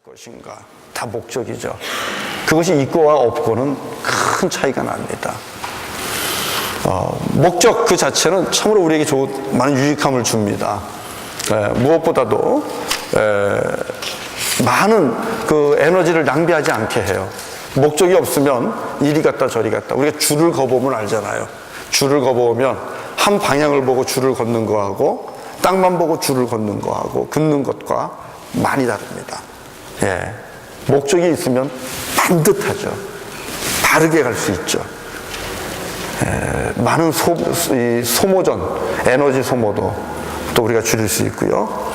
것인가? 다 목적이죠. 그것이 있고와 없고는 큰 차이가 납니다. 목적 그 자체는 참으로 우리에게 많은 유익함을 줍니다. 무엇보다도 많은 그 에너지를 낭비하지 않게 해요. 목적이 없으면 이리 갔다 저리 갔다. 우리가 줄을 거보면 알잖아요. 줄을 거보면 한 방향을 보고 줄을 걷는 거하고 땅만 보고 줄을 걷는 거하고 긋는 것과 많이 다릅니다. 목적이 있으면 반듯하죠. 바르게 갈 수 있죠. 많은 소모전, 에너지 소모도 또 우리가 줄일 수 있고요.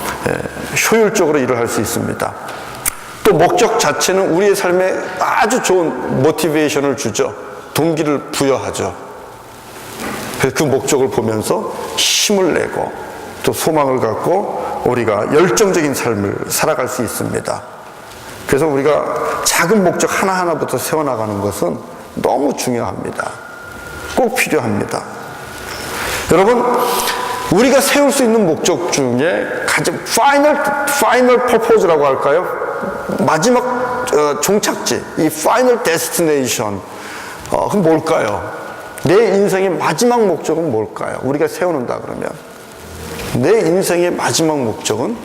효율적으로 일을 할 수 있습니다. 또 목적 자체는 우리의 삶에 아주 좋은 모티베이션을 주죠. 동기를 부여하죠. 그 목적을 보면서 힘을 내고 또 소망을 갖고 우리가 열정적인 삶을 살아갈 수 있습니다. 그래서 우리가 작은 목적 하나하나부터 세워나가는 것은 너무 중요합니다. 꼭 필요합니다. 여러분, 우리가 세울 수 있는 목적 중에 가장 final purpose라고 할까요? 마지막 종착지, 이 final destination, 그럼 뭘까요? 내 인생의 마지막 목적은 뭘까요? 우리가 세워놓는다 그러면 내 인생의 마지막 목적은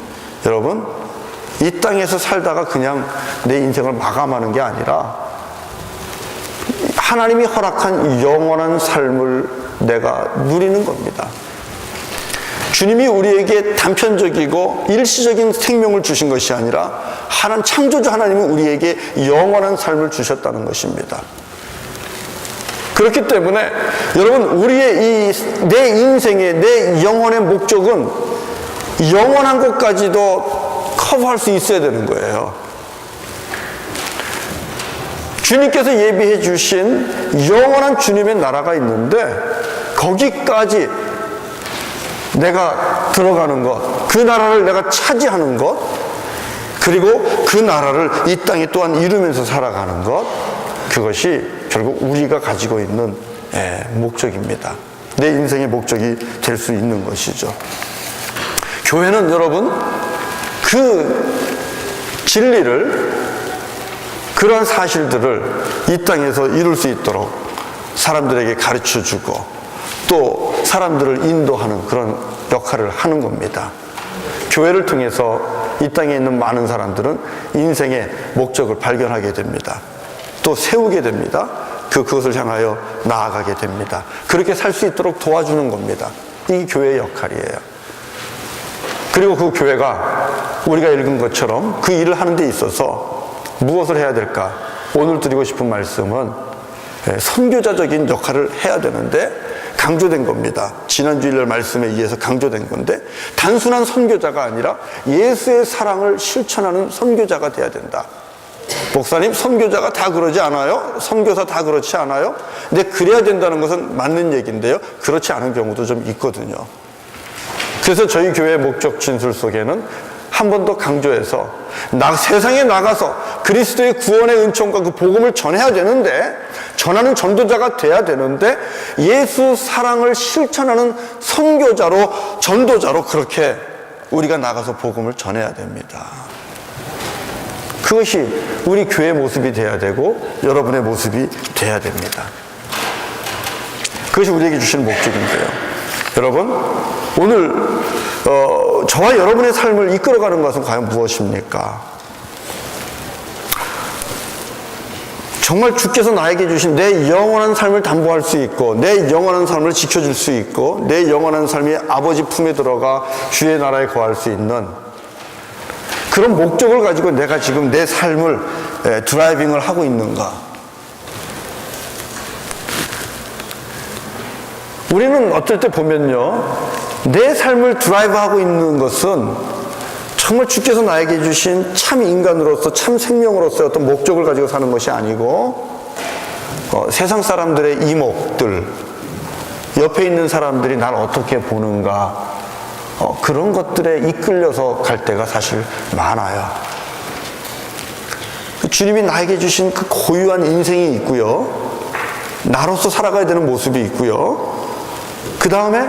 여러분, 이 땅에서 살다가 그냥 내 인생을 마감하는 게 아니라 하나님이 허락한 영원한 삶을 내가 누리는 겁니다. 주님이 우리에게 단편적이고 일시적인 생명을 주신 것이 아니라 하나님 창조주 하나님은 우리에게 영원한 삶을 주셨다는 것입니다. 그렇기 때문에 여러분, 우리의 내 인생의 내 영혼의 목적은 영원한 것까지도 커버할 수 있어야 되는 거예요. 주님께서 예비해 주신 영원한 주님의 나라가 있는데 거기까지 내가 들어가는 것, 그 나라를 내가 차지하는 것, 그리고 그 나라를 이 땅에 또한 이루면서 살아가는 것, 그것이 결국 우리가 가지고 있는 목적입니다. 내 인생의 목적이 될 수 있는 것이죠. 교회는 여러분, 그 진리를, 그러한 사실들을 이 땅에서 이룰 수 있도록 사람들에게 가르쳐 주고 또 사람들을 인도하는 그런 역할을 하는 겁니다. 교회를 통해서 이 땅에 있는 많은 사람들은 인생의 목적을 발견하게 됩니다. 또 세우게 됩니다. 그것을 향하여 나아가게 됩니다. 그렇게 살 수 있도록 도와주는 겁니다. 이게 교회의 역할이에요. 그리고 그 교회가 우리가 읽은 것처럼 그 일을 하는 데 있어서 무엇을 해야 될까? 오늘 드리고 싶은 말씀은 선교자적인 역할을 해야 되는데 강조된 겁니다. 지난주 일요일 말씀에 의해서 강조된 건데 단순한 선교자가 아니라 예수의 사랑을 실천하는 선교자가 돼야 된다. 목사님, 선교자가 다 그러지 않아요? 선교사 다 그렇지 않아요? 근데 그래야 된다는 것은 맞는 얘기인데요. 그렇지 않은 경우도 좀 있거든요. 그래서 저희 교회의 목적 진술 속에는 한 번 더 강조해서 세상에 나가서 그리스도의 구원의 은총과 그 복음을 전해야 되는데, 전하는 전도자가 돼야 되는데 예수 사랑을 실천하는 선교자로, 전도자로 그렇게 우리가 나가서 복음을 전해야 됩니다. 그것이 우리 교회의 모습이 돼야 되고 여러분의 모습이 돼야 됩니다. 그것이 우리에게 주시는 목적인데요. 여러분, 오늘 저와 여러분의 삶을 이끌어가는 것은 과연 무엇입니까? 정말 주께서 나에게 주신 내 영원한 삶을 담보할 수 있고 내 영원한 삶을 지켜줄 수 있고 내 영원한 삶이 아버지 품에 들어가 주의 나라에 거할 수 있는 그런 목적을 가지고 내가 지금 내 삶을 드라이빙을 하고 있는가? 우리는 어떨 때 보면요, 내 삶을 드라이브하고 있는 것은 정말 주께서 나에게 주신 참 인간으로서, 참 생명으로서의 어떤 목적을 가지고 사는 것이 아니고 세상 사람들의 이목들, 옆에 있는 사람들이 날 어떻게 보는가, 그런 것들에 이끌려서 갈 때가 사실 많아요. 주님이 나에게 주신 그 고유한 인생이 있고요, 나로서 살아가야 되는 모습이 있고요, 그 다음에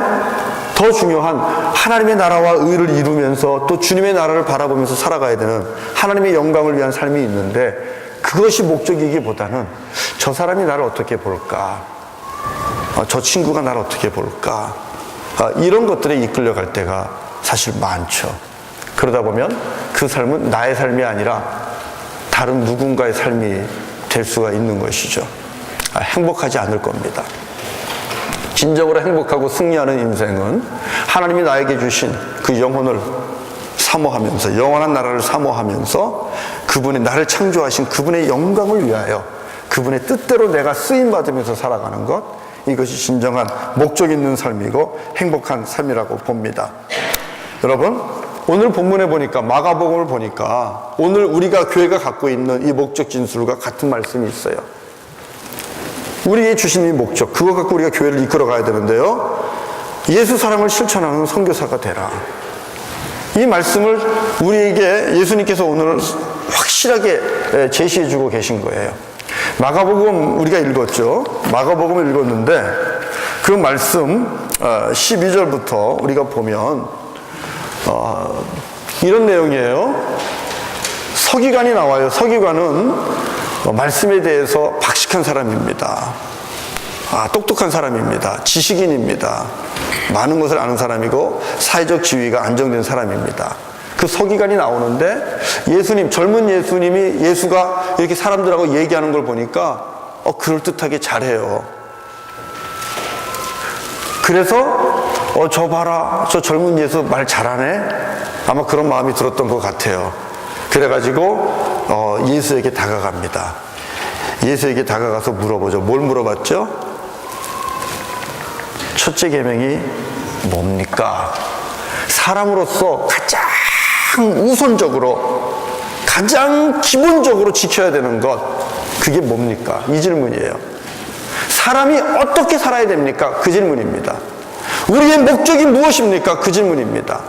더 중요한 하나님의 나라와 의를 이루면서 또 주님의 나라를 바라보면서 살아가야 되는 하나님의 영광을 위한 삶이 있는데, 그것이 목적이기보다는 저 사람이 나를 어떻게 볼까, 저 친구가 나를 어떻게 볼까, 이런 것들에 이끌려갈 때가 사실 많죠. 그러다 보면 그 삶은 나의 삶이 아니라 다른 누군가의 삶이 될 수가 있는 것이죠. 행복하지 않을 겁니다. 진정으로 행복하고 승리하는 인생은 하나님이 나에게 주신 그 영혼을 사모하면서, 영원한 나라를 사모하면서 그분이 나를 창조하신 그분의 영광을 위하여 그분의 뜻대로 내가 쓰임받으면서 살아가는 것, 이것이 진정한 목적 있는 삶이고 행복한 삶이라고 봅니다. 여러분, 오늘 본문에 보니까, 마가복음을 보니까 오늘 우리가 교회가 갖고 있는 이 목적 진술과 같은 말씀이 있어요. 우리에게 주신 이 목적, 그거 갖고 우리가 교회를 이끌어 가야 되는데요, 예수 사랑을 실천하는 선교사가 되라. 이 말씀을 우리에게 예수님께서 오늘 확실하게 제시해 주고 계신 거예요. 마가복음 우리가 읽었죠. 마가복음을 읽었는데 그 말씀 12절부터 우리가 보면 이런 내용이에요. 서기관이 나와요. 서기관은 말씀에 대해서 박식한 사람입니다. 똑똑한 사람입니다. 지식인입니다. 많은 것을 아는 사람이고 사회적 지위가 안정된 사람입니다. 그 서기관이 나오는데 예수님, 젊은 예수님이 예수가 이렇게 사람들하고 얘기하는 걸 보니까 그럴듯하게 잘해요. 그래서 저 봐라, 저 젊은 예수 말 잘하네, 아마 그런 마음이 들었던 것 같아요. 그래가지고 예수에게 다가갑니다. 예수에게 다가가서 물어보죠. 뭘 물어봤죠? 첫째 계명이 뭡니까? 사람으로서 가장 우선적으로, 가장 기본적으로 지켜야 되는 것, 그게 뭡니까? 이 질문이에요. 사람이 어떻게 살아야 됩니까? 그 질문입니다. 우리의 목적이 무엇입니까? 그 질문입니다.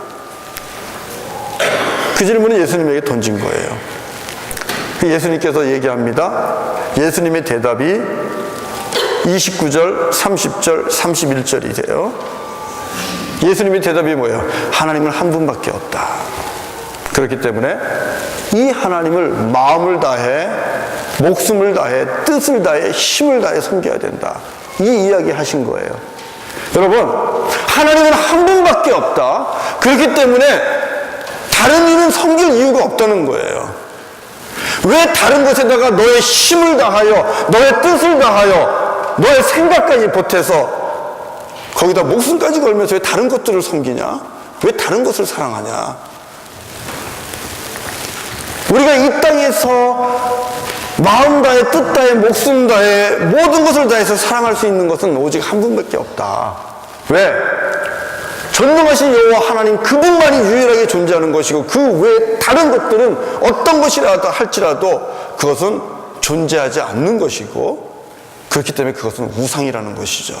그 질문을 예수님에게 던진 거예요. 예수님께서 얘기합니다. 예수님의 대답이 29절, 30절, 31절이세요. 예수님의 대답이 뭐예요? 하나님은 한 분밖에 없다. 그렇기 때문에 이 하나님을 마음을 다해, 목숨을 다해, 뜻을 다해, 힘을 다해 섬겨야 된다. 이 이야기 하신 거예요. 여러분, 하나님은 한 분밖에 없다. 그렇기 때문에 다른 이는 섬길 이유가 없다는 거예요. 왜 다른 것에다가 너의 힘을 다하여, 너의 뜻을 다하여, 너의 생각까지 보태서 거기다 목숨까지 걸면서 왜 다른 것들을 섬기냐? 왜 다른 것을 사랑하냐? 우리가 이 땅에서 마음 다해, 뜻 다해, 목숨 다해, 모든 것을 다해서 사랑할 수 있는 것은 오직 한 분밖에 없다. 왜? 전능하신 여호와 하나님, 그분만이 유일하게 존재하는 것이고 그 외에 다른 것들은 어떤 것이라도 할지라도 그것은 존재하지 않는 것이고, 그렇기 때문에 그것은 우상이라는 것이죠.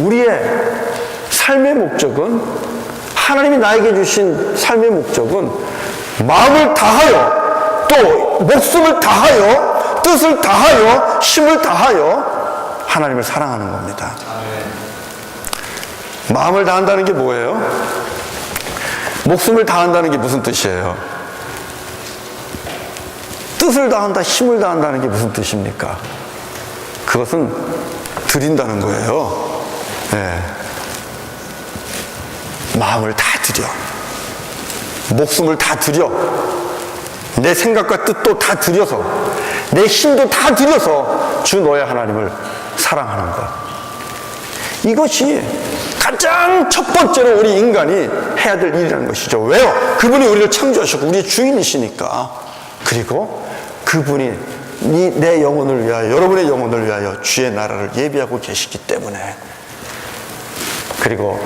우리의 삶의 목적은, 하나님이 나에게 주신 삶의 목적은 마음을 다하여, 또 목숨을 다하여, 뜻을 다하여, 힘을 다하여 하나님을 사랑하는 겁니다. 마음을 다한다는 게 뭐예요? 목숨을 다한다는 게 무슨 뜻이에요? 뜻을 다한다, 힘을 다한다는 게 무슨 뜻입니까? 그것은 드린다는 거예요. 네. 마음을 다 드려, 목숨을 다 드려, 내 생각과 뜻도 다 드려서, 내 힘도 다 드려서 주 너의 하나님을 사랑하는 것, 이것이 가장 첫 번째로 우리 인간이 해야 될 일이라는 것이죠. 왜요? 그분이 우리를 창조하셨고 우리의 주인이시니까. 그리고 그분이 내 영혼을 위하여, 여러분의 영혼을 위하여 주의 나라를 예비하고 계시기 때문에. 그리고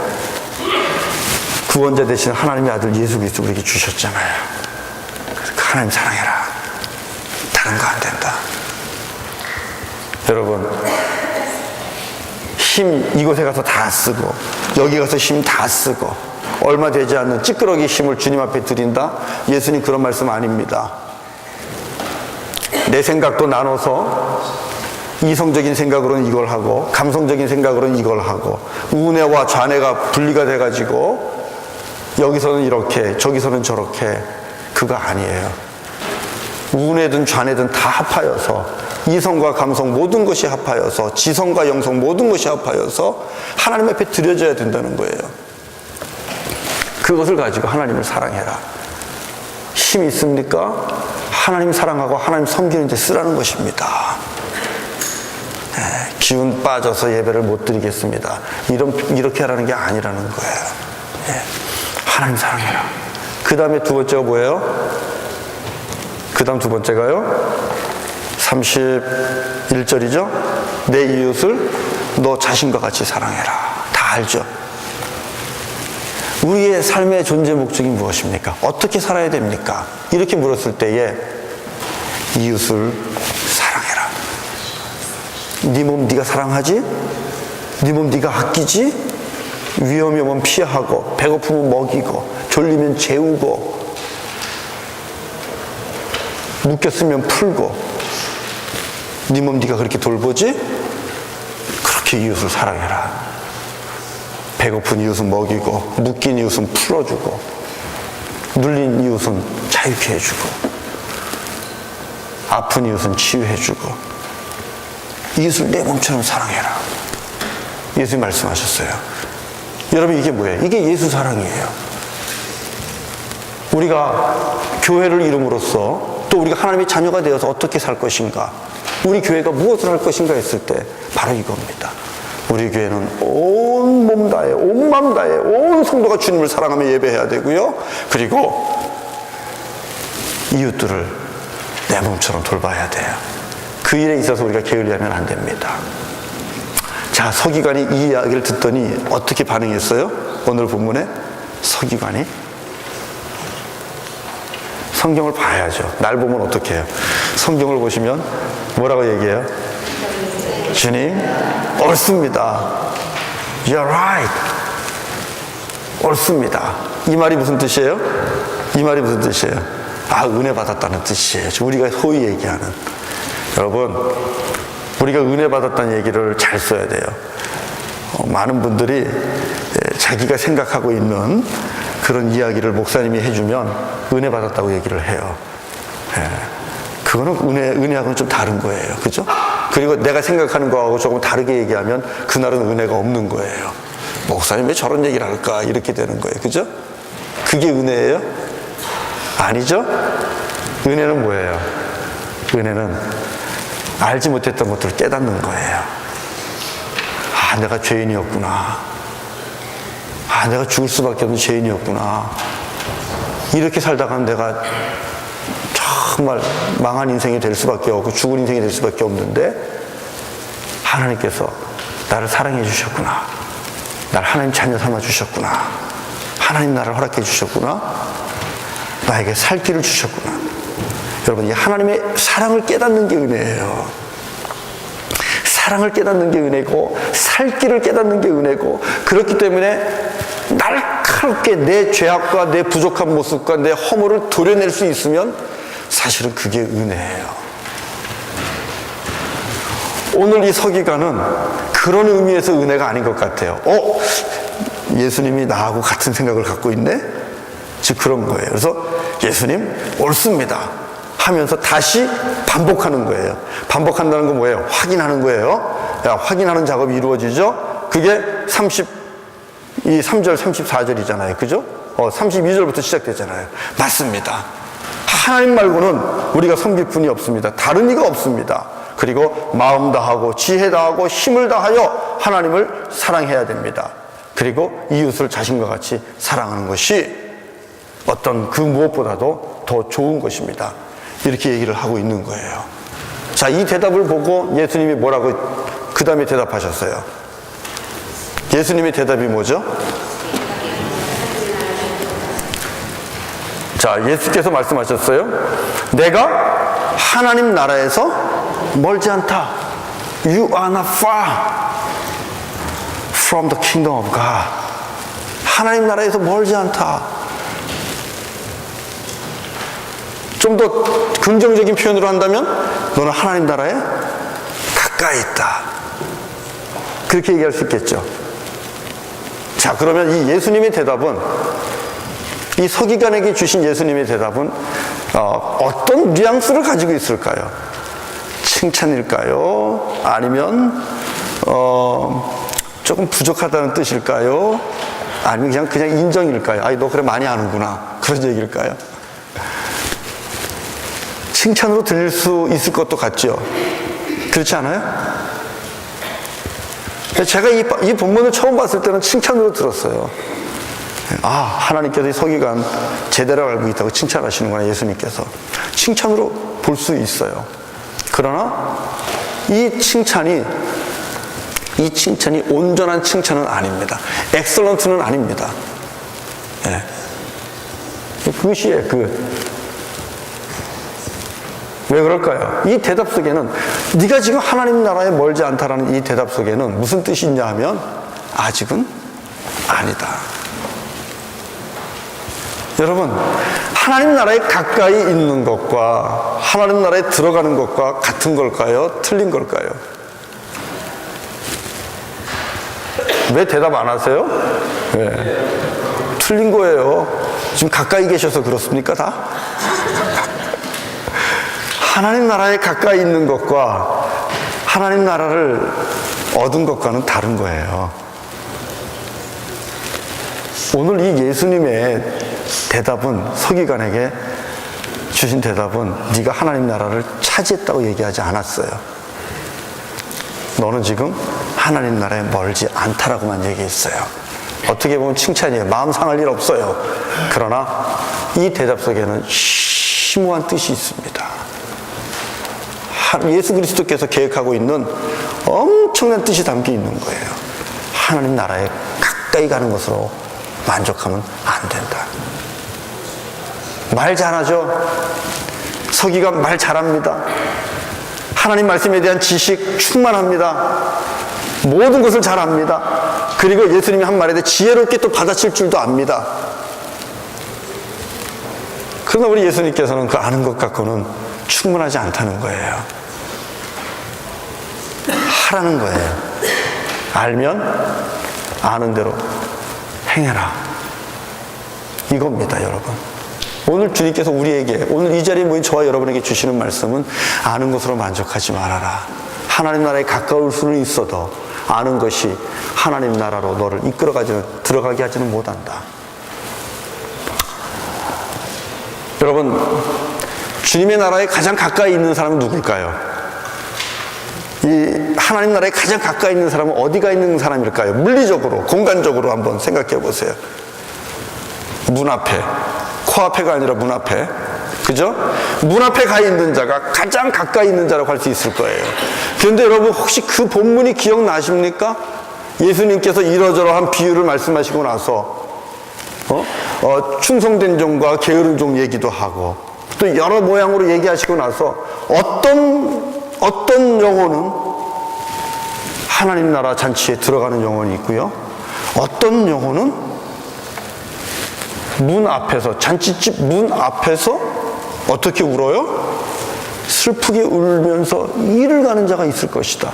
구원자 되신 하나님의 아들 예수 그리스도 우리에게 주셨잖아요. 그래서 하나님 사랑해라. 다른 거 안 된다. 여러분, 힘 이곳에 가서 다 쓰고 여기 가서 힘 다 쓰고 얼마 되지 않는 찌끄러기 힘을 주님 앞에 드린다? 예수님 그런 말씀 아닙니다. 내 생각도 나눠서 이성적인 생각으로는 이걸 하고 감성적인 생각으로는 이걸 하고 우뇌와 좌뇌가 분리가 돼가지고 여기서는 이렇게 저기서는 저렇게, 그거 아니에요. 우뇌든 좌뇌든 다 합하여서 이성과 감성 모든 것이 합하여서 지성과 영성 모든 것이 합하여서 하나님 앞에 드려져야 된다는 거예요. 그것을 가지고 하나님을 사랑해라. 힘이 있습니까? 하나님 사랑하고 하나님 섬기는 데 쓰라는 것입니다. 기운 빠져서 예배를 못 드리겠습니다. 이렇게 하라는 게 아니라는 거예요. 하나님 사랑해라. 그 다음에 두 번째가 뭐예요? 그 다음 두 번째가요? 31절이죠? 내 이웃을 너 자신과 같이 사랑해라. 다 알죠? 우리의 삶의 존재 목적이 무엇입니까? 어떻게 살아야 됩니까? 이렇게 물었을 때에 이웃을 사랑해라. 네 몸 네가 사랑하지? 네 몸 네가 아끼지? 위험이 오면 피하고 배고프면 먹이고 졸리면 재우고 묶였으면 풀고 네 몸 네가 그렇게 돌보지? 그렇게 이웃을 사랑해라. 배고픈 이웃은 먹이고 묶인 이웃은 풀어주고 눌린 이웃은 자유케 해주고 아픈 이웃은 치유해주고 이웃을 내 몸처럼 사랑해라. 예수님 말씀하셨어요. 여러분, 이게 뭐예요? 이게 예수 사랑이에요. 우리가 교회를 이름으로써 또 우리가 하나님의 자녀가 되어서 어떻게 살 것인가, 우리 교회가 무엇을 할 것인가 했을 때 바로 이겁니다. 우리 교회는 온 몸 다해, 온 마음 다해, 온 성도가 주님을 사랑하며 예배해야 되고요. 그리고 이웃들을 내 몸처럼 돌봐야 돼요. 그 일에 있어서 우리가 게을리하면 안 됩니다. 자, 서기관이 이 이야기를 듣더니 어떻게 반응했어요? 오늘 본문에 서기관이 성경을 봐야죠. 날 보면 어떻게 해요? 성경을 보시면 뭐라고 얘기해요? 주님, 옳습니다. You're right. 옳습니다. 이 말이 무슨 뜻이에요? 이 말이 무슨 뜻이에요? 아, 은혜 받았다는 뜻이에요. 우리가 소위 얘기하는. 여러분, 우리가 은혜 받았다는 얘기를 잘 써야 돼요. 많은 분들이 자기가 생각하고 있는 그런 이야기를 목사님이 해주면 은혜 받았다고 얘기를 해요. 그거는 은혜하고는 좀 다른 거예요. 그죠? 그리고 내가 생각하는 거하고 조금 다르게 얘기하면 그날은 은혜가 없는 거예요. 목사님 왜 저런 얘기를 할까? 이렇게 되는 거예요. 그죠? 그게 은혜예요? 아니죠? 은혜는 뭐예요? 은혜는 알지 못했던 것들을 깨닫는 거예요. 아, 내가 죄인이었구나. 아, 내가 죽을 수밖에 없는 죄인이었구나. 이렇게 살다가는 내가 정말 망한 인생이 될 수밖에 없고 죽은 인생이 될 수밖에 없는데 하나님께서 나를 사랑해 주셨구나. 나를 하나님 자녀 삼아 주셨구나. 하나님 나를 허락해 주셨구나. 나에게 살 길을 주셨구나. 여러분, 이 하나님의 사랑을 깨닫는 게 은혜예요. 사랑을 깨닫는 게 은혜고 살 길을 깨닫는 게 은혜고, 그렇기 때문에 날카롭게 내 죄악과 내 부족한 모습과 내 허물을 도려낼 수 있으면 사실은 그게 은혜예요. 오늘 이 서기관은 그런 의미에서 은혜가 아닌 것 같아요. 예수님이 나하고 같은 생각을 갖고 있네? 즉 그런 거예요. 그래서 예수님 옳습니다 하면서 다시 반복하는 거예요. 반복한다는 건 뭐예요? 확인하는 거예요. 확인하는 작업이 이루어지죠. 그게 3절 34절이잖아요. 그죠? 32절부터 시작되잖아요. 맞습니다. 하나님 말고는 우리가 섬길 분이 없습니다. 다른 이가 없습니다. 그리고 마음 다하고 지혜 다하고 힘을 다하여 하나님을 사랑해야 됩니다. 그리고 이웃을 자신과 같이 사랑하는 것이 어떤 그 무엇보다도 더 좋은 것입니다. 이렇게 얘기를 하고 있는 거예요. 자, 이 대답을 보고 예수님이 뭐라고 그 다음에 대답하셨어요? 예수님의 대답이 뭐죠? 자, 예수께서 말씀하셨어요. 내가 하나님 나라에서 멀지 않다. You are not far from the kingdom of God. 하나님 나라에서 멀지 않다. 좀 더 긍정적인 표현으로 한다면 너는 하나님 나라에 가까이 있다. 그렇게 얘기할 수 있겠죠. 자, 그러면 이 예수님의 대답은, 이 서기관에게 주신 예수님의 대답은 어떤 뉘앙스를 가지고 있을까요? 칭찬일까요? 아니면 조금 부족하다는 뜻일까요? 아니면 그냥 인정일까요? 아이, 너 그래 많이 아는구나, 그런 얘기일까요? 칭찬으로 들릴 수 있을 것도 같죠. 그렇지 않아요? 제가 이 본문을 처음 봤을 때는 칭찬으로 들었어요. 아, 하나님께서 이 서기관 제대로 알고 있다고 칭찬하시는구나, 예수님께서. 칭찬으로 볼 수 있어요. 그러나 이 칭찬이 온전한 칭찬은 아닙니다. 엑설런트는 아닙니다. 예. 그것이 왜 그럴까요? 이 대답 속에는, 네가 지금 하나님 나라에 멀지 않다라는 이 대답 속에는 무슨 뜻이 있냐 하면, 아직은 아니다. 여러분, 하나님 나라에 가까이 있는 것과 하나님 나라에 들어가는 것과 같은 걸까요? 틀린 걸까요? 왜 대답 안 하세요? 왜? 틀린 거예요. 지금 가까이 계셔서 그렇습니까, 다? 하나님 나라에 가까이 있는 것과 하나님 나라를 얻은 것과는 다른 거예요. 오늘 이 예수님의 대답은, 서기관에게 주신 대답은, 네가 하나님 나라를 차지했다고 얘기하지 않았어요. 너는 지금 하나님 나라에 멀지 않다라고만 얘기했어요. 어떻게 보면 칭찬이에요. 마음 상할 일 없어요. 그러나 이 대답 속에는 심오한 뜻이 있습니다. 예수 그리스도께서 계획하고 있는 엄청난 뜻이 담겨 있는 거예요. 하나님 나라에 가까이 가는 것으로 만족하면 안 된다. 말 잘하죠? 서기관 말 잘합니다. 하나님 말씀에 대한 지식 충만합니다. 모든 것을 잘합니다. 그리고 예수님이 한 말에 대해 지혜롭게 또 받아칠 줄도 압니다. 그러나 우리 예수님께서는 그 아는 것 갖고는 충분하지 않다는 거예요. 하라는 거예요. 알면 아는 대로 행해라. 이겁니다, 여러분. 오늘 주님께서 우리에게, 오늘 이 자리에 모인 저와 여러분에게 주시는 말씀은, 아는 것으로 만족하지 말아라. 하나님 나라에 가까울 수는 있어도 아는 것이 하나님 나라로 너를 들어가게 하지는 못한다. 여러분, 주님의 나라에 가장 가까이 있는 사람은 누굴까요? 이 하나님 나라에 가장 가까이 있는 사람은 어디가 있는 사람일까요? 물리적으로, 공간적으로 한번 생각해 보세요. 문 앞에, 코앞에가 아니라 문 앞에, 그죠? 문 앞에 가 있는 자가 가장 가까이 있는 자라고 할 수 있을 거예요. 그런데 여러분, 혹시 그 본문이 기억나십니까? 예수님께서 이러저러한 비유를 말씀하시고 나서 충성된 종과 게으른 종 얘기도 하고, 또 여러 모양으로 얘기하시고 나서 어떤 영혼은 하나님 나라 잔치에 들어가는 영혼이 있고요, 어떤 영혼은 문 앞에서, 잔치집 문 앞에서 어떻게 울어요? 슬프게 울면서 이를 가는 자가 있을 것이다.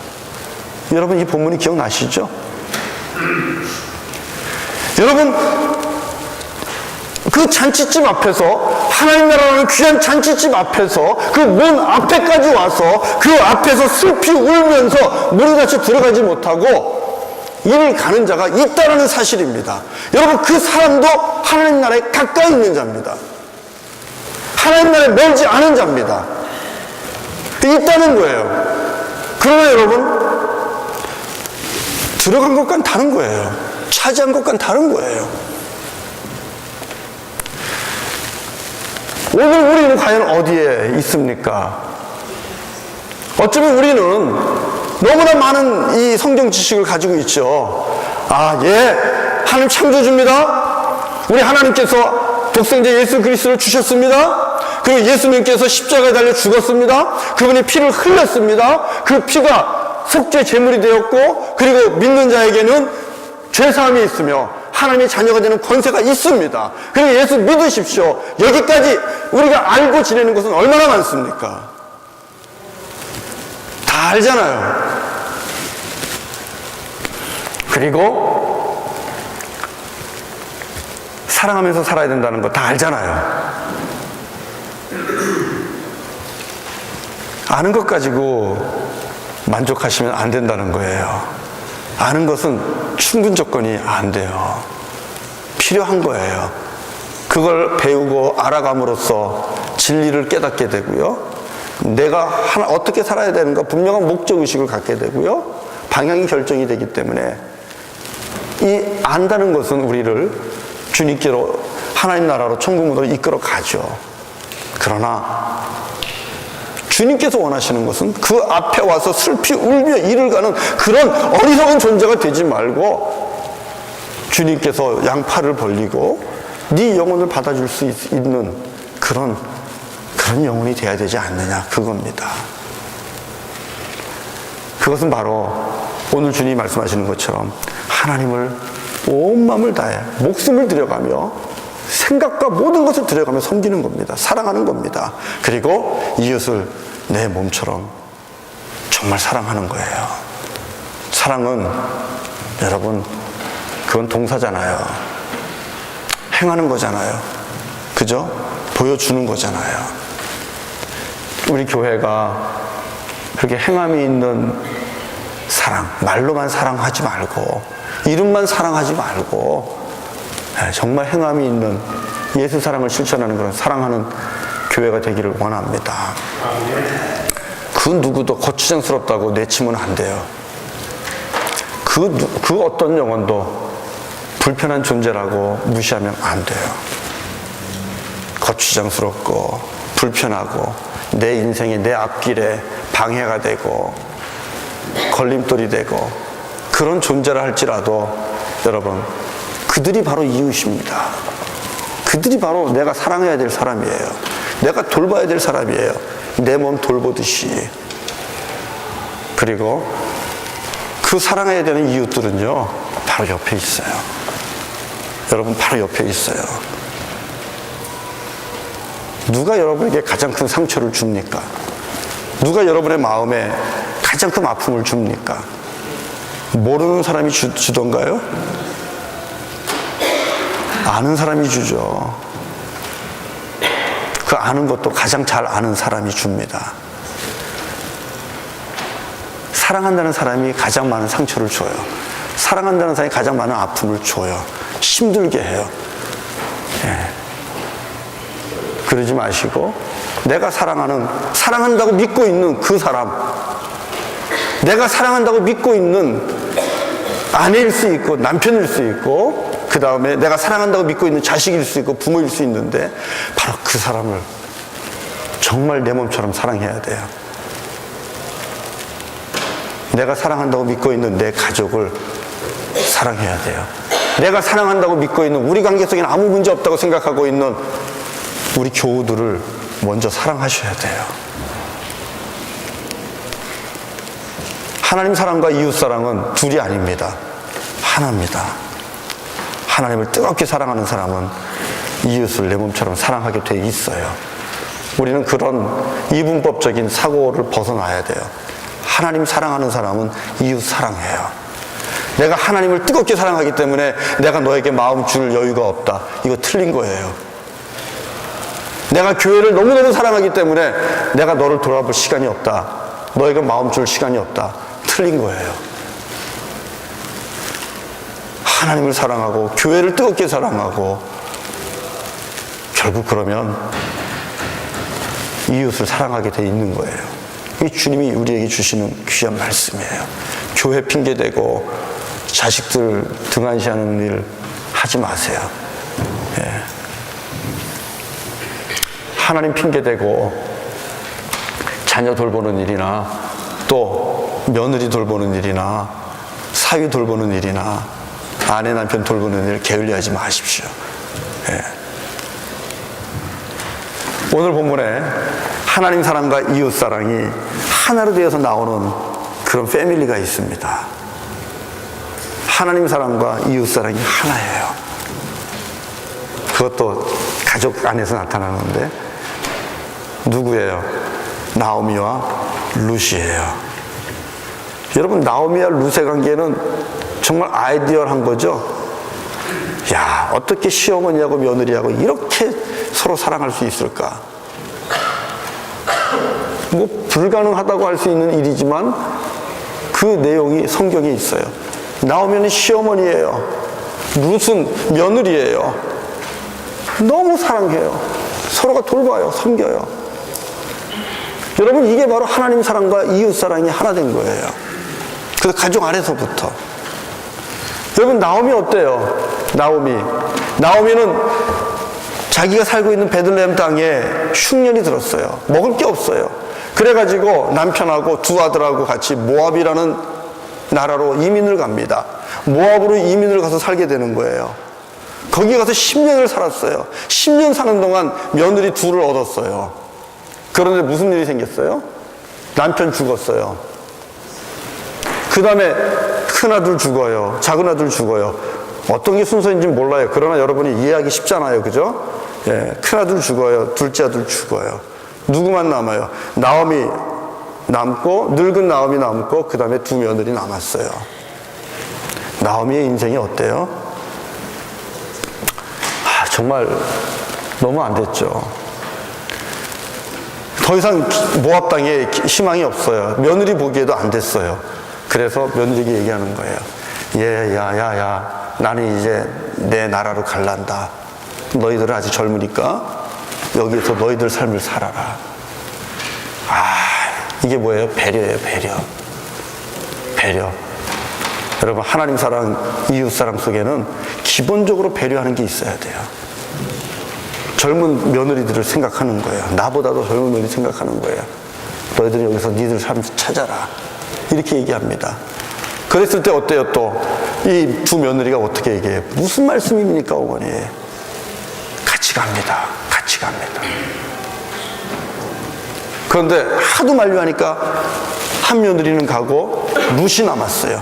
여러분, 이 본문이 기억나시죠? 여러분, 그 잔치집 앞에서, 하나님 나라라는 귀한 잔치집 앞에서, 그 문 앞에까지 와서 그 앞에서 슬피 울면서 문이 닫혀 들어가지 못하고 이를 가는 자가 있다는 사실입니다. 여러분, 그 사람도 하나님 나라에 가까이 있는 자입니다. 하나님 나라에 멀지 않은 자입니다. 있다는 거예요. 그러나 여러분, 들어간 것과는 다른 거예요. 차지한 것과는 다른 거예요. 오늘 우리는 과연 어디에 있습니까? 어쩌면 우리는 너무나 많은 이 성경 지식을 가지고 있죠. 아, 예, 하나님 창조주입니다. 우리 하나님께서 독생자 예수 그리스도를 주셨습니다. 그리고 예수님께서 십자가에 달려 죽었습니다. 그분이 피를 흘렸습니다. 그 피가 속죄 제물이 되었고, 그리고 믿는 자에게는 죄사함이 있으며 하나님의 자녀가 되는 권세가 있습니다. 그리고 예수 믿으십시오. 여기까지 우리가 알고 지내는 것은 얼마나 많습니까? 다 알잖아요. 그리고 사랑하면서 살아야 된다는 거 다 알잖아요. 아는 것 가지고 만족하시면 안 된다는 거예요. 아는 것은 충분 조건이 안 돼요. 필요한 거예요. 그걸 배우고 알아감으로써 진리를 깨닫게 되고요. 내가 어떻게 살아야 되는가 분명한 목적의식을 갖게 되고요. 방향이 결정이 되기 때문에 이 안다는 것은 우리를 주님께로 하나님 나라로 천국으로 이끌어 가죠. 그러나 주님께서 원하시는 것은 그 앞에 와서 슬피 울며 이를 가는 그런 어리석은 존재가 되지 말고 주님께서 양팔을 벌리고 네 영혼을 받아줄 수 있는 그런 영혼이 돼야 되지 않느냐, 그겁니다. 그것은 바로 오늘 주님이 말씀하시는 것처럼 하나님을 온 마음을 다해 목숨을 들여가며 생각과 모든 것을 들여가며 섬기는 겁니다. 사랑하는 겁니다. 그리고 이웃을 내 몸처럼 정말 사랑하는 거예요. 사랑은 여러분 그건 동사잖아요. 행하는 거잖아요. 그죠? 보여주는 거잖아요. 우리 교회가 그렇게 행함이 있는 사랑, 말로만 사랑하지 말고 이름만 사랑하지 말고 정말 행함이 있는 예수 사랑을 실천하는 그런 사랑하는 교회가 되기를 원합니다. 그 누구도 거추장스럽다고 내치면 안 돼요. 그 어떤 영혼도 불편한 존재라고 무시하면 안 돼요. 거추장스럽고 불편하고 내 인생에 내 앞길에 방해가 되고 걸림돌이 되고 그런 존재라 할지라도 여러분 그들이 바로 이웃입니다. 그들이 바로 내가 사랑해야 될 사람이에요. 내가 돌봐야 될 사람이에요. 내 몸 돌보듯이. 그리고 그 사랑해야 되는 이웃들은요 바로 옆에 있어요. 여러분 바로 옆에 있어요. 누가 여러분에게 가장 큰 상처를 줍니까? 누가 여러분의 마음에 가장 큰 아픔을 줍니까? 모르는 사람이 주던가요? 아는 사람이 주죠. 그 아는 것도 가장 잘 아는 사람이 줍니다. 사랑한다는 사람이 가장 많은 상처를 줘요. 사랑한다는 사람이 가장 많은 아픔을 줘요. 힘들게 해요. 예. 그러지 마시고 내가 사랑한다고 믿고 있는 그 사람, 내가 사랑한다고 믿고 있는 아내일 수 있고 남편일 수 있고 그 다음에 내가 사랑한다고 믿고 있는 자식일 수 있고 부모일 수 있는데 바로 그 사람을 정말 내 몸처럼 사랑해야 돼요. 내가 사랑한다고 믿고 있는 내 가족을 사랑해야 돼요. 내가 사랑한다고 믿고 있는 우리 관계 속에는 아무 문제 없다고 생각하고 있는 우리 교우들을 먼저 사랑하셔야 돼요. 하나님 사랑과 이웃 사랑은 둘이 아닙니다. 하나입니다. 하나님을 뜨겁게 사랑하는 사람은 이웃을 내 몸처럼 사랑하게 돼 있어요. 우리는 그런 이분법적인 사고를 벗어나야 돼요. 하나님 사랑하는 사람은 이웃 사랑해요. 내가 하나님을 뜨겁게 사랑하기 때문에 내가 너에게 마음 줄 여유가 없다. 이거 틀린 거예요. 내가 교회를 너무너무 사랑하기 때문에 내가 너를 돌아볼 시간이 없다. 너에게 마음 줄 시간이 없다. 틀린 거예요. 하나님을 사랑하고 교회를 뜨겁게 사랑하고 결국 그러면 이웃을 사랑하게 돼 있는 거예요. 이 주님이 우리에게 주시는 귀한 말씀이에요. 교회 핑계대고 자식들 등한시하는 일 하지 마세요. 예. 하나님 핑계대고 자녀 돌보는 일이나 또 며느리 돌보는 일이나 사위 돌보는 일이나 아내 남편 돌보는 일을 게을리하지 마십시오. 예. 오늘 본문에 하나님 사랑과 이웃 사랑이 하나로 되어서 나오는 그런 패밀리가 있습니다. 하나님 사랑과 이웃 사랑이 하나예요. 그것도 가족 안에서 나타나는데 누구예요? 나오미와 룻이에요. 여러분 나오미와 룻의 관계는 정말 아이디얼한 거죠. 야, 어떻게 시어머니하고 며느리하고 이렇게 서로 사랑할 수 있을까? 뭐 불가능하다고 할 수 있는 일이지만 그 내용이 성경에 있어요. 나오미는 시어머니예요. 룻은 며느리예요. 너무 사랑해요. 서로가 돌봐요. 섬겨요. 여러분, 이게 바로 하나님 사랑과 이웃 사랑이 하나 된 거예요. 그래서 가족 안에서부터. 여러분, 나오미 어때요? 나오미는 자기가 살고 있는 베들레헴 땅에 흉년이 들었어요. 먹을 게 없어요. 그래가지고 남편하고 두 아들하고 같이 모압이라는 나라로 이민을 갑니다. 모압으로 이민을 가서 살게 되는 거예요. 거기 가서 10년을 살았어요. 10년 사는 동안 며느리 둘을 얻었어요. 그런데 무슨 일이 생겼어요? 남편 죽었어요. 그 다음에 큰아들 죽어요. 작은아들 죽어요. 어떤 게 순서인지 몰라요. 그러나 여러분이 이해하기 쉽잖아요. 그죠? 예, 큰아들 죽어요. 둘째 아들 죽어요. 누구만 남아요? 나오미 남고, 늙은 나오미 남고, 그 다음에 두 며느리 남았어요. 나오미의 인생이 어때요? 정말 너무 안 됐죠. 더 이상 모압 땅에 희망이 없어요. 며느리 보기에도 안 됐어요. 그래서 며느리에게 얘기하는 거예요. 야, 나는 이제 내 나라로 갈란다. 너희들은 아직 젊으니까 여기에서 너희들 삶을 살아라. 이게 뭐예요? 배려예요. 배려. 여러분, 하나님 사랑, 이웃 사랑 속에는 기본적으로 배려하는 게 있어야 돼요. 젊은 며느리들을 생각하는 거예요. 나보다도 젊은 며느리 생각하는 거예요. 너희들이 여기서 니들 삶 찾아라. 이렇게 얘기합니다. 그랬을 때 어때요? 또 이 두 며느리가 어떻게 얘기해요? 무슨 말씀입니까, 어머니? 같이 갑니다. 그런데 하도 만류하니까 한 며느리는 가고 룻이 남았어요.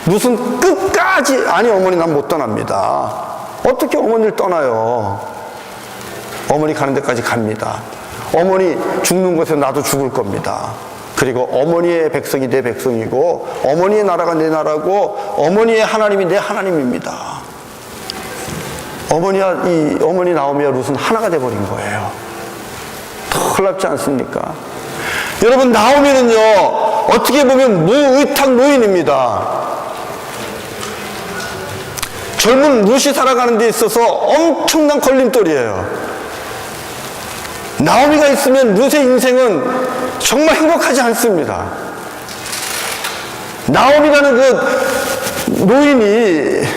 룻은 끝까지 아니 어머니 난 못 떠납니다. 어떻게 어머니를 떠나요? 어머니 가는 데까지 갑니다. 어머니 죽는 곳에 나도 죽을 겁니다. 그리고 어머니의 백성이 내 백성이고 어머니의 나라가 내 나라고 어머니의 하나님이 내 하나님입니다. 어머니 나오미와 룻은 하나가 돼버린 거예요. 놀랍지 않습니까? 여러분, 나오미는요 어떻게 보면 무의탁 노인입니다. 젊은 룻이 살아가는 데 있어서 엄청난 걸림돌이에요. 나오미가 있으면 룻의 인생은 정말 행복하지 않습니다. 나오미라는 그 노인이,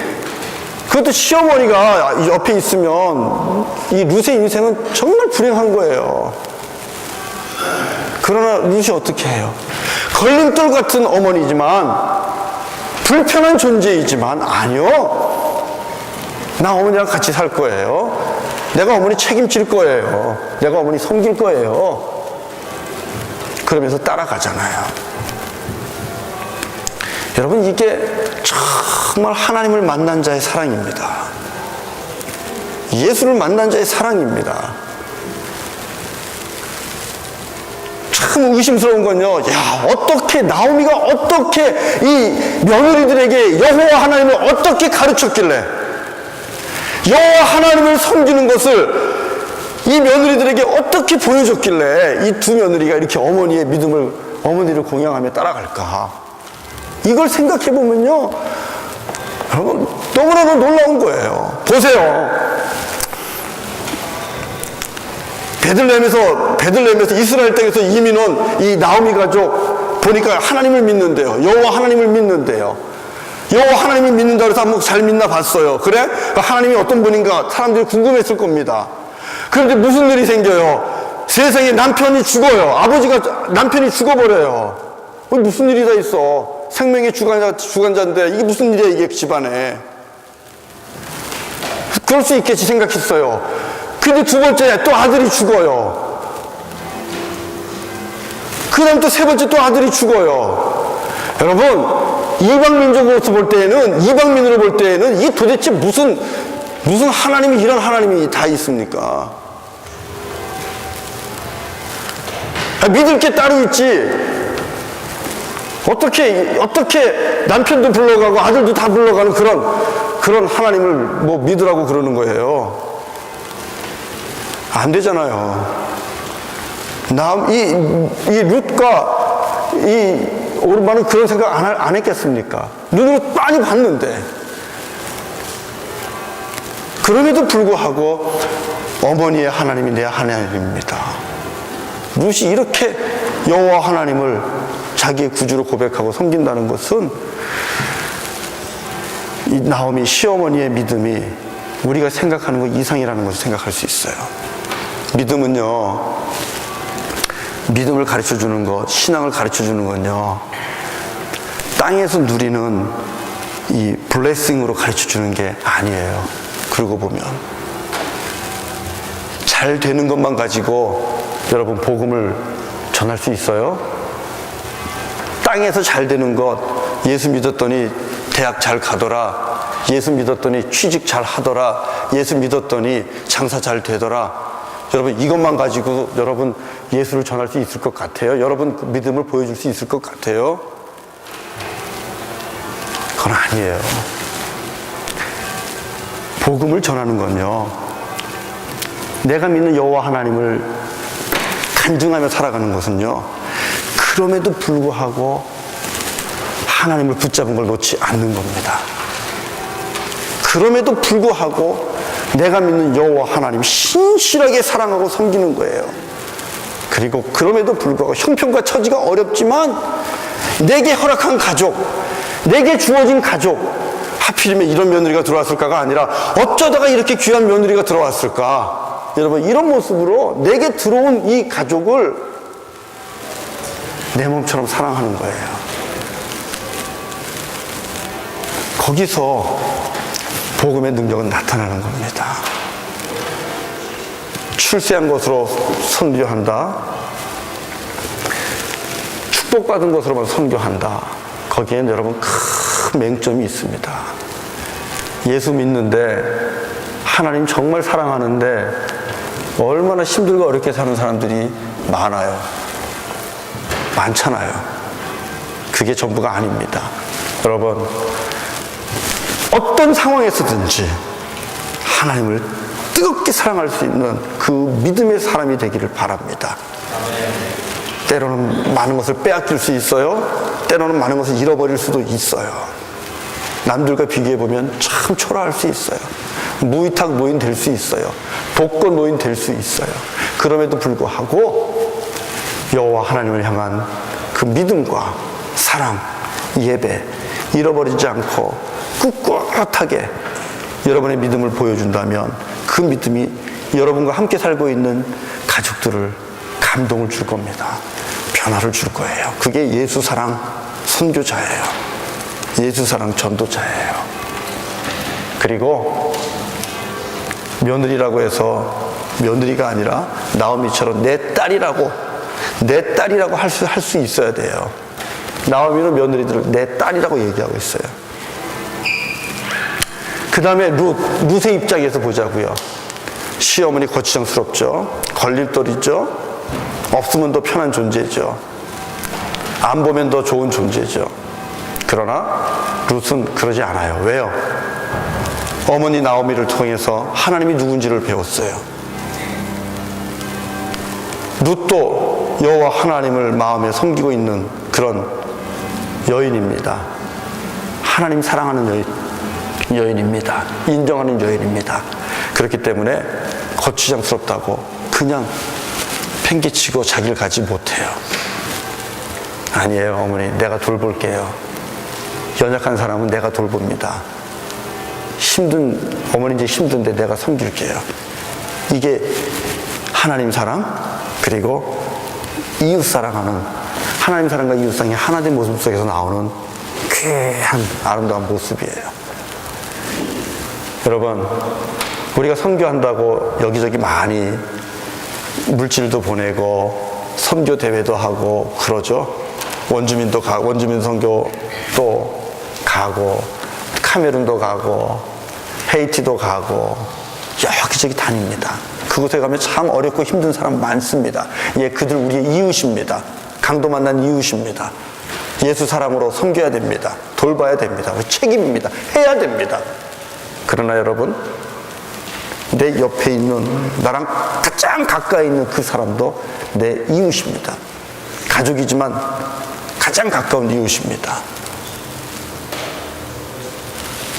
그것도 시어머니가 옆에 있으면 이 룻의 인생은 정말 불행한 거예요. 그러나 룻이 어떻게 해요? 걸림돌 같은 어머니지만, 불편한 존재이지만, 아니요, 나 어머니랑 같이 살 거예요. 내가 어머니 책임질 거예요. 내가 어머니 섬길 거예요. 그러면서 따라가잖아요. 여러분, 이게 정말 하나님을 만난 자의 사랑입니다. 예수를 만난 자의 사랑입니다. 참 의심스러운 건요, 야, 어떻게 나오미가 어떻게 이 며느리들에게 여호와 하나님을 어떻게 가르쳤길래, 여호와 하나님을 섬기는 것을 이 며느리들에게 어떻게 보여줬길래 이 두 며느리가 이렇게 어머니의 믿음을, 어머니를 공양하며 따라갈까? 이걸 생각해 보면요, 여러분, 너무나도 놀라운 거예요. 보세요. 베들레헴에서 이스라엘 땅에서 이민 온 이 나오미 가족 보니까 하나님을 믿는데요. 여호와 하나님을 믿는데요. 여호와 하나님을 믿는다 그래서 한번 잘 믿나 봤어요. 그래? 하나님이 어떤 분인가 사람들이 궁금했을 겁니다. 그런데 무슨 일이 생겨요? 세상에 남편이 죽어요. 남편이 죽어버려요. 무슨 일이 다 있어? 생명의 주관자인데 이게 무슨 일이야, 이게 집안에. 그럴 수 있겠지 생각했어요. 근데 두 번째 또 아들이 죽어요. 그 다음 또 세 번째 또 아들이 죽어요. 여러분, 이방민족으로서 볼 때에는, 이방민으로 볼 때에는 이게 도대체 무슨 하나님이, 이런 하나님이 다 있습니까? 믿을 게 따로 있지. 어떻게 남편도 불러가고 아들도 다 불러가는 그런 하나님을 뭐 믿으라고 그러는 거예요. 안 되잖아요. 이 룻과 이 오르바는 그런 생각 안 했겠습니까? 눈으로 많이 봤는데. 그럼에도 불구하고 어머니의 하나님이 내 하나님입니다. 룻이 이렇게 여호와 하나님을 자기의 구주로 고백하고 섬긴다는 것은 이 나오미 시어머니의 믿음이 우리가 생각하는 것 이상이라는 것을 생각할 수 있어요. 믿음은요, 믿음을 가르쳐 주는 것, 신앙을 가르쳐 주는 건요, 땅에서 누리는 이 블레싱으로 가르쳐 주는 게 아니에요. 그러고 보면 잘 되는 것만 가지고 여러분 복음을 전할 수 있어요? 땅에서 잘 되는 것, 예수 믿었더니 대학 잘 가더라, 예수 믿었더니 취직 잘 하더라, 예수 믿었더니 장사 잘 되더라. 여러분 이것만 가지고 여러분 예수를 전할 수 있을 것 같아요? 여러분 그 믿음을 보여줄 수 있을 것 같아요? 그건 아니에요. 복음을 전하는 건요, 내가 믿는 여호와 하나님을 간증하며 살아가는 것은요, 그럼에도 불구하고 하나님을 붙잡은 걸 놓지 않는 겁니다. 그럼에도 불구하고 내가 믿는 여호와 하나님 신실하게 사랑하고 섬기는 거예요. 그리고 그럼에도 불구하고 형편과 처지가 어렵지만 내게 허락한 가족, 내게 주어진 가족, 하필이면 이런 며느리가 들어왔을까가 아니라 어쩌다가 이렇게 귀한 며느리가 들어왔을까. 여러분 이런 모습으로 내게 들어온 이 가족을 내 몸처럼 사랑하는 거예요. 거기서 복음의 능력은 나타나는 겁니다. 출세한 것으로 선교한다, 축복받은 것으로만 선교한다, 거기엔 여러분 큰 맹점이 있습니다. 예수 믿는데 하나님 정말 사랑하는데 얼마나 힘들고 어렵게 사는 사람들이 많잖아요. 그게 전부가 아닙니다. 여러분 어떤 상황에서든지 하나님을 뜨겁게 사랑할 수 있는 그 믿음의 사람이 되기를 바랍니다. 때로는 많은 것을 빼앗길 수 있어요. 때로는 많은 것을 잃어버릴 수도 있어요. 남들과 비교해보면 참 초라할 수 있어요. 무위탁 노인 될 수 있어요. 독거 노인 될 수 있어요. 그럼에도 불구하고 여호와 하나님을 향한 그 믿음과 사랑, 예배 잃어버리지 않고 꿋꿋하게 여러분의 믿음을 보여준다면 그 믿음이 여러분과 함께 살고 있는 가족들을 감동을 줄 겁니다. 변화를 줄 거예요. 그게 예수 사랑 선교자예요. 예수 사랑 전도자예요. 그리고 며느리라고 해서 며느리가 아니라 나오미처럼 내 딸이라고 할 수 있어야 돼요. 나오미는 며느리들을 내 딸이라고 얘기하고 있어요. 그 다음에 룻의 입장에서 보자고요. 시어머니 거추장스럽죠. 걸림돌이죠. 없으면 더 편한 존재죠. 안 보면 더 좋은 존재죠. 그러나 룻은 그러지 않아요. 왜요? 어머니 나오미를 통해서 하나님이 누군지를 배웠어요. 룻도 여호와 하나님을 마음에 섬기고 있는 그런 여인입니다. 하나님 사랑하는 여인입니다. 인정하는 여인입니다. 그렇기 때문에 거추장스럽다고 그냥 팽개치고 자기를 가지 못해요. 아니에요. 어머니 내가 돌볼게요. 연약한 사람은 내가 돌봅니다. 어머니 이제 힘든데 내가 섬길게요. 이게 하나님 사랑, 그리고 이웃 사랑하는, 하나님 사랑과 이웃 사랑이 하나 된 모습 속에서 나오는 귀한 아름다운 모습이에요. 여러분 우리가 선교한다고 여기저기 많이 물질도 보내고 선교 대회도 하고 그러죠. 원주민도 가고, 원주민 선교도 가고, 카메룬도 가고, 헤이티도 가고, 여기저기 다닙니다. 그곳에 가면 참 어렵고 힘든 사람 많습니다. 예, 그들 우리의 이웃입니다. 강도 만난 이웃입니다. 예수 사람으로 섬겨야 됩니다. 돌봐야 됩니다. 책임입니다. 해야 됩니다. 그러나 여러분, 내 옆에 있는, 나랑 가장 가까이 있는 그 사람도 내 이웃입니다. 가족이지만 가장 가까운 이웃입니다.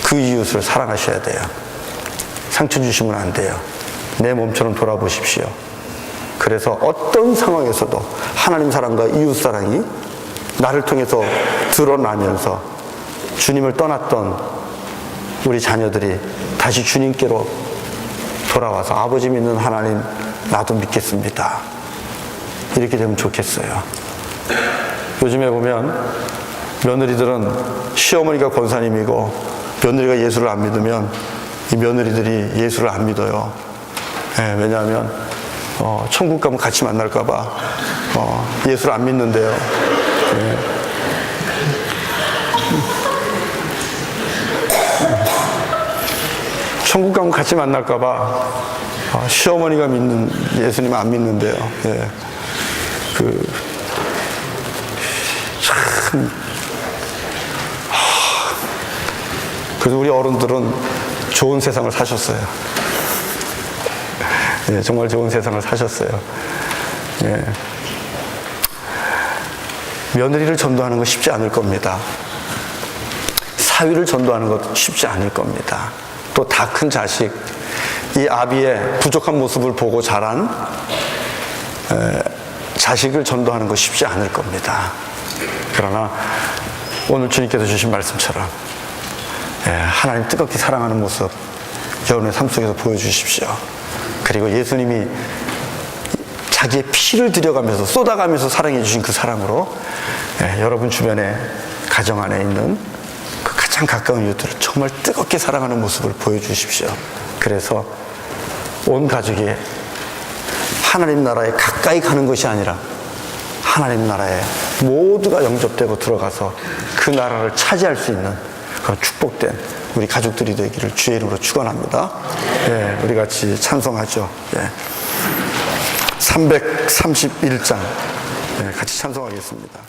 그 이웃을 사랑하셔야 돼요. 상처 주시면 안 돼요. 내 몸처럼 돌아보십시오. 그래서 어떤 상황에서도 하나님 사랑과 이웃 사랑이 나를 통해서 드러나면서 주님을 떠났던 우리 자녀들이 다시 주님께로 돌아와서 아버지 믿는 하나님 나도 믿겠습니다. 이렇게 되면 좋겠어요. 요즘에 보면 며느리들은 시어머니가 권사님이고 며느리가 예수를 안 믿으면 이 며느리들이 예수를 안 믿어요. 왜냐하면 천국 가면 같이 만날까 봐 예수를 안 믿는데요. 천국 가면 같이 만날까 봐 시어머니가 믿는 예수님 안 믿는데요. 그래서 우리 어른들은 좋은 세상을 사셨어요. 정말 좋은 세상을 사셨어요. 며느리를 전도하는 건 쉽지 않을 겁니다. 사위를 전도하는 것도 쉽지 않을 겁니다. 또 다 큰 자식, 이 아비의 부족한 모습을 보고 자란 자식을 전도하는 거 쉽지 않을 겁니다. 그러나 오늘 주님께서 주신 말씀처럼 하나님 뜨겁게 사랑하는 모습 여러분의 삶 속에서 보여주십시오. 그리고 예수님이 자기의 피를 들여가면서 쏟아가면서 사랑해 주신 그 사랑으로 여러분 주변에 가정 안에 있는 그 가장 가까운 이웃들을 정말 뜨겁게 사랑하는 모습을 보여주십시오. 그래서 온 가족이 하나님 나라에 가까이 가는 것이 아니라 하나님 나라에 모두가 영접되고 들어가서 그 나라를 차지할 수 있는 그런 축복된 우리 가족들이 되기를 주의 이름으로 축원합니다. 우리 같이 찬송하죠. 331장 같이 찬송하겠습니다.